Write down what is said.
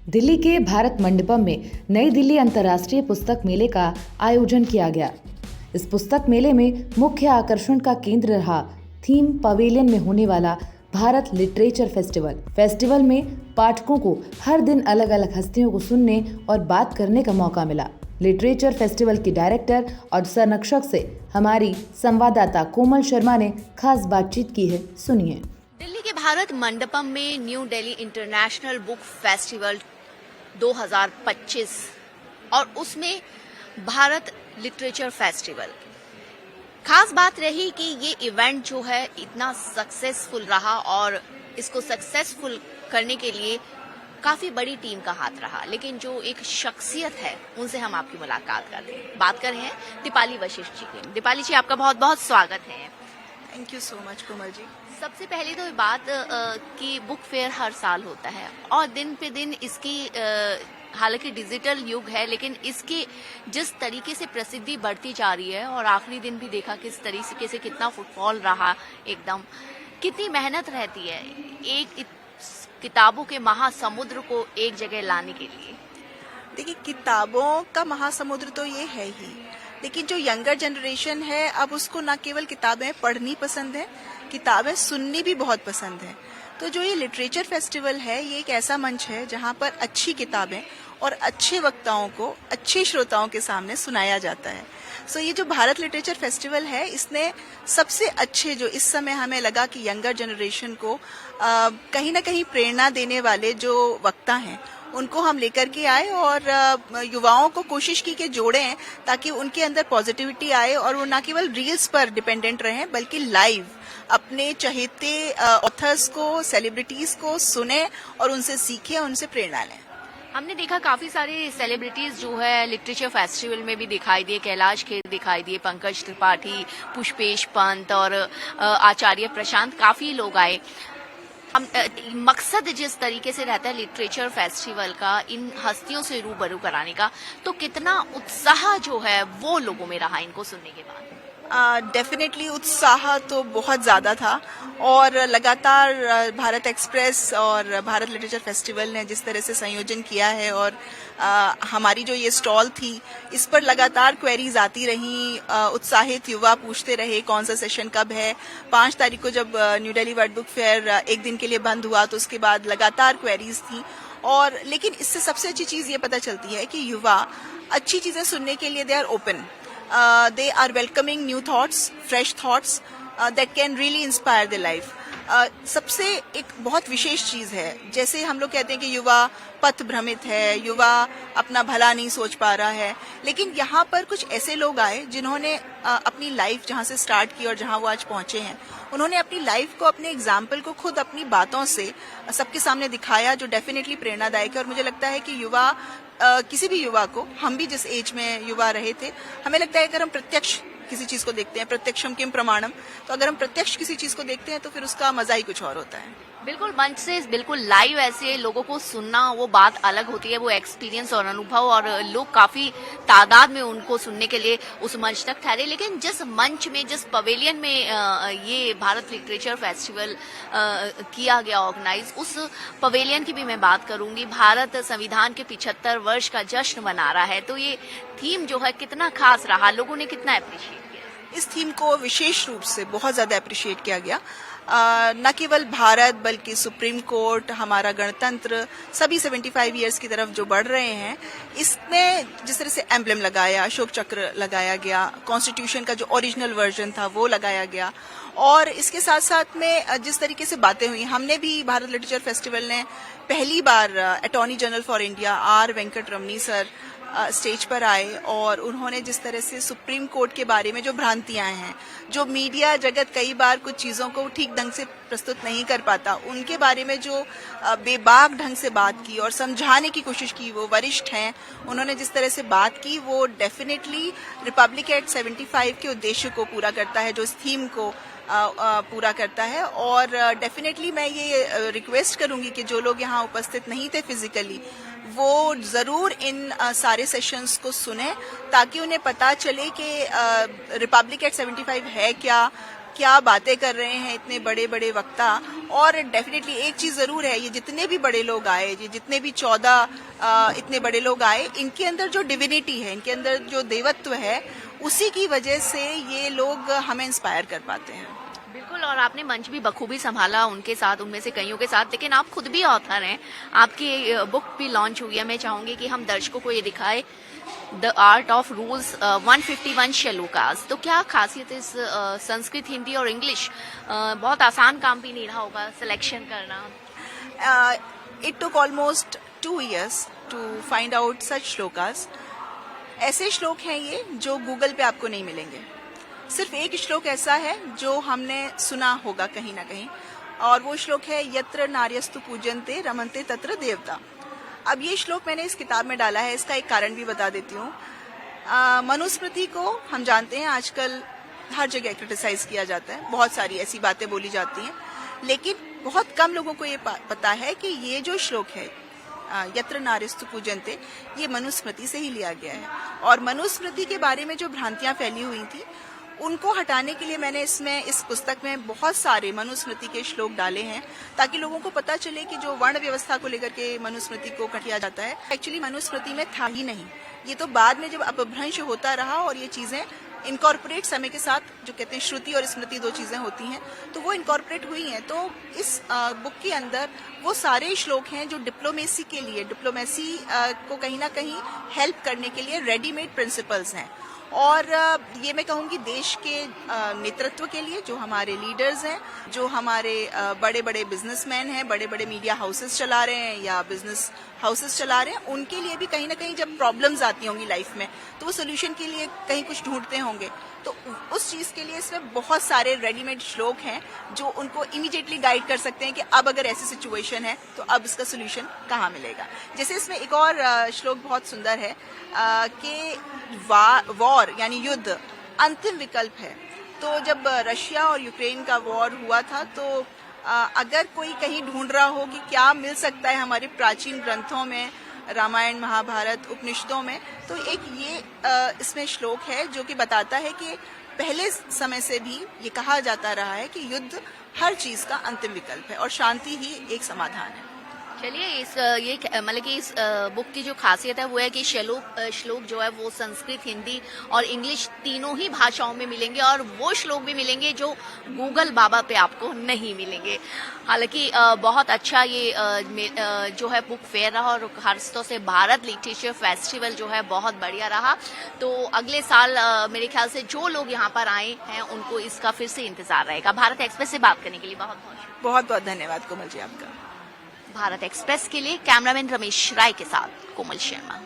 दिल्ली के भारत मंडपम में नई दिल्ली अंतर्राष्ट्रीय पुस्तक मेले का आयोजन किया गया। इस पुस्तक मेले में मुख्य आकर्षण का केंद्र रहा थीम पवेलियन में होने वाला भारत लिटरेचर फेस्टिवल में पाठकों को हर दिन अलग अलग हस्तियों को सुनने और बात करने का मौका मिला। लिटरेचर फेस्टिवल की डायरेक्टर और संरक्षक से हमारी संवाददाता कोमल शर्मा ने खास बातचीत की है, सुनिए। दिल्ली के भारत मंडपम में new Delhi international book festival 2025 और उसमें भारत लिटरेचर फेस्टिवल। खास बात रही कि ये इवेंट जो है इतना सक्सेसफुल रहा और इसको सक्सेसफुल करने के लिए काफी बड़ी टीम का हाथ रहा। लेकिन जो एक शख्सियत है उनसे हम आपकी मुलाकात करते हैं। बात कर रहे हैं दीपाली वशिष्ठ जी की। दीपाली जी, आपका बहुत बहुत स्वागत है। Thank you so much Komal ji. सबसे पहले तो बात कि बुक फेयर हर साल होता है और दिन पे दिन इसकी हालांकि डिजिटल युग है, लेकिन इसकी जिस तरीके से प्रसिद्धि बढ़ती जा रही है और आखिरी दिन भी देखा किस तरीके से कितना फुटफॉल रहा, एकदम कितनी मेहनत रहती है एक किताबों के महासमुद्र को एक जगह लाने के लिए। देखिए, किताबों का महासमुद्र तो ये है ही, लेकिन जो यंगर जनरेशन है अब उसको न केवल किताबें पढ़नी पसंद है, किताबें सुननी भी बहुत पसंद है। तो जो ये लिटरेचर फेस्टिवल है ये एक ऐसा मंच है जहाँ पर अच्छी किताबें और अच्छे वक्ताओं को अच्छे श्रोताओं के सामने सुनाया जाता है। सो ये जो भारत लिटरेचर फेस्टिवल है इसने सबसे अच्छे, जो इस समय हमें लगा कि यंगर जनरेशन को कहीं ना कहीं प्रेरणा देने वाले जो वक्ता हैं उनको हम लेकर के आए और युवाओं को कोशिश की कि जोड़ें ताकि उनके अंदर पॉजिटिविटी आए और वो न केवल रील्स पर डिपेंडेंट रहें बल्कि लाइव अपने चहेते ऑथर्स को, सेलिब्रिटीज को सुने और उनसे सीखें, उनसे प्रेरणा लें। हमने देखा काफी सारे सेलिब्रिटीज जो है लिटरेचर फेस्टिवल में भी दिखाई दिए। कैलाश खेर दिखाई दिए, पंकज त्रिपाठी, पुष्पेश पंत और आचार्य प्रशांत, काफी लोग आए। मकसद जिस तरीके से रहता है लिटरेचर फेस्टिवल का इन हस्तियों से रूबरू कराने का, तो कितना उत्साह जो है वो लोगों में रहा इनको सुनने के बाद? डेफिनेटली उत्साह तो बहुत ज़्यादा था और लगातार भारत एक्सप्रेस और भारत लिटरेचर फेस्टिवल ने जिस तरह से संयोजन किया है और हमारी जो ये स्टॉल थी इस पर लगातार क्वेरीज आती रहीं। उत्साहित युवा पूछते रहे कौन सा सेशन कब है। 5 तारीख को जब new Delhi world book fair एक दिन के लिए बंद हुआ तो उसके बाद लगातार क्वेरीज थी। और लेकिन इससे सबसे अच्छी चीज़ ये पता चलती है कि युवा अच्छी चीज़ें सुनने के लिए they are open, they are welcoming new thoughts, fresh thoughts that can really inspire their life. सबसे एक बहुत विशेष चीज है, जैसे हम लोग कहते हैं कि युवा पथ भ्रमित है, युवा अपना भला नहीं सोच पा रहा है, लेकिन यहाँ पर कुछ ऐसे लोग आए जिन्होंने अपनी लाइफ जहाँ से स्टार्ट की और जहाँ वो आज पहुंचे हैं, उन्होंने अपनी लाइफ को, अपने एग्जाम्पल को खुद अपनी बातों से सबके सामने दिखाया, जो डेफिनेटली प्रेरणादायक है। और मुझे लगता है कि युवा किसी भी युवा को, हम भी जिस एज में युवा रहे थे, हमें लगता है अगर हम प्रत्यक्ष किसी चीज को देखते हैं, प्रत्यक्षम किम प्रमाणम, तो अगर हम प्रत्यक्ष किसी चीज को देखते हैं तो फिर उसका मजा ही कुछ और होता है। बिल्कुल, मंच से बिल्कुल लाइव ऐसे लोगों को सुनना वो बात अलग होती है, वो एक्सपीरियंस और अनुभव, और लोग काफी तादाद में उनको सुनने के लिए उस मंच तक ठहरे। लेकिन जिस मंच में, जिस पवेलियन में ये भारत लिटरेचर फेस्टिवल किया गया ऑर्गेनाइज, उस पवेलियन की भी मैं बात करूंगी। भारत संविधान के 75 वर्ष का जश्न मना रहा है, तो ये थीम जो है कितना खास रहा, लोगों ने कितना अप्रिशिएट किया? इस थीम को विशेष रूप से बहुत ज्यादा अप्रिशिएट किया गया। न केवल भारत बल्कि सुप्रीम कोर्ट, हमारा गणतंत्र, सभी 75 इयर्स की तरफ जो बढ़ रहे हैं, इसमें जिस तरह से एम्ब्लेम लगाया, अशोक चक्र लगाया गया, कॉन्स्टिट्यूशन का जो ओरिजिनल वर्जन था वो लगाया गया, और इसके साथ साथ में जिस तरीके से बातें हुई, हमने भी भारत लिटरेचर फेस्टिवल ने पहली बार attorney general for India R Venkat Ramani sir stage पर आए और उन्होंने जिस तरह से सुप्रीम कोर्ट के बारे में जो भ्रांतियां हैं, जो मीडिया जगत कई बार कुछ चीज़ों को ठीक ढंग से प्रस्तुत नहीं कर पाता, उनके बारे में जो बेबाक ढंग से बात की और समझाने की कोशिश की, वो वरिष्ठ हैं, उन्होंने जिस तरह से बात की वो डेफिनेटली रिपब्लिक एक्ट 75 के उद्देश्य को पूरा करता है, जो इस थीम को पूरा करता है। और डेफिनेटली मैं ये रिक्वेस्ट करूंगी कि जो लोग यहाँ उपस्थित नहीं थे फिजिकली, वो जरूर इन सारे सेशंस को सुने ताकि उन्हें पता चले कि रिपब्लिक एक्ट 75 है क्या, क्या बातें कर रहे हैं इतने बड़े बड़े वक्ता। और डेफिनेटली एक चीज जरूर है, ये जितने भी बड़े लोग आए, ये जितने भी 14 इतने बड़े लोग आए, इनके अंदर जो डिविनिटी है, इनके अंदर जो देवत्व है, उसी की वजह से ये लोग हमें इंस्पायर कर पाते हैं। बिल्कुल, और आपने मंच भी बखूबी संभाला उनके साथ, उनमें से कईयों के साथ, लेकिन आप खुद भी ऑथर हैं, आपकी बुक भी लॉन्च हुई है। मैं चाहूंगी कि हम दर्शकों को ये दिखाए, the art of rules 151 shlokas. तो क्या खासियत इस संस्कृत, हिंदी और इंग्लिश, बहुत आसान काम भी नहीं रहा होगा सिलेक्शन करना? It took almost 2 years to find out such shlokas. ऐसे श्लोक हैं ये जो गूगल पे आपको नहीं मिलेंगे। सिर्फ एक श्लोक ऐसा है जो हमने सुना होगा कहीं ना कहीं, और वो श्लोक है यत्र नार्यस्तु पूजन्ते रमन्ते तत्र देवता। अब ये श्लोक मैंने इस किताब में डाला है, इसका एक कारण भी बता देती हूँ। मनुस्मृति को हम जानते हैं आजकल हर जगह क्रिटिसाइज किया जाता है, बहुत सारी ऐसी बातें बोली जाती हैं, लेकिन बहुत कम लोगों को ये पता है कि ये जो श्लोक है यत्र नार्यस्तु पूजन्ते, ये मनुस्मृति से ही लिया गया है। और मनुस्मृति के बारे में जो भ्रांतियां फैली हुई थी, उनको हटाने के लिए मैंने इस पुस्तक में बहुत सारे मनुस्मृति के श्लोक डाले हैं, ताकि लोगों को पता चले कि जो वर्ण व्यवस्था को लेकर के मनुस्मृति को किया जाता है, एक्चुअली मनुस्मृति में था ही नहीं। ये तो बाद में जब अपभ्रंश होता रहा और ये चीजें इनकॉर्पोरेट समय के साथ, जो कहते हैं श्रुति और स्मृति 2 चीजें होती हैं, तो वो इनकॉर्पोरेट हुई हैं। तो इस बुक के अंदर वो सारे श्लोक हैं जो डिप्लोमेसी के लिए, डिप्लोमेसी को कहीं ना कहीं हेल्प करने के लिए रेडीमेड प्रिंसिपल्स हैं। और ये मैं कहूँगी देश के नेतृत्व के लिए, जो हमारे लीडर्स हैं, जो हमारे बड़े बड़े बिजनेसमैन हैं, बड़े बड़े मीडिया हाउसेस चला रहे हैं या बिजनेस हाउसेस चला रहे हैं, उनके लिए भी कहीं ना कहीं जब प्रॉब्लम्स आती होंगी लाइफ में, तो वो सोल्यूशन के लिए कहीं कुछ ढूंढते होंगे, तो उस चीज के लिए इसमें बहुत सारे रेडीमेड श्लोक हैं जो उनको इमीडिएटली गाइड कर सकते हैं कि अब अगर ऐसी सिचुएशन है तो अब इसका सोल्यूशन कहाँ मिलेगा। जैसे इसमें एक और श्लोक बहुत सुंदर है कि वॉर यानी युद्ध अंतिम विकल्प है। तो जब रशिया और यूक्रेन का वॉर हुआ था, तो अगर कोई कहीं ढूंढ रहा हो कि क्या मिल सकता है हमारे प्राचीन ग्रंथों में, रामायण, महाभारत, उपनिषदों में, तो एक ये इसमें श्लोक है जो कि बताता है कि पहले समय से भी ये कहा जाता रहा है कि युद्ध हर चीज का अंतिम विकल्प है और शांति ही एक समाधान है। चलिए, मतलब कि इस बुक की जो खासियत है वो है कि श्लोक जो है वो संस्कृत, हिंदी और इंग्लिश तीनों ही भाषाओं में मिलेंगे, और वो श्लोक भी मिलेंगे जो गूगल बाबा पे आपको नहीं मिलेंगे। हालांकि बहुत अच्छा ये जो है बुक फेयर रहा, और खासतौर से भारत लिटरेचर फेस्टिवल जो है बहुत बढ़िया रहा। तो अगले साल मेरे ख्याल से जो लोग यहाँ पर आए हैं उनको इसका फिर से इंतजार रहेगा। भारत एक्सप्रेस से बात करने के लिए बहुत बहुत धन्यवाद कोमल जी आपका। भारत एक्सप्रेस के लिए कैमरामैन रमेश राय के साथ कोमल शर्मा।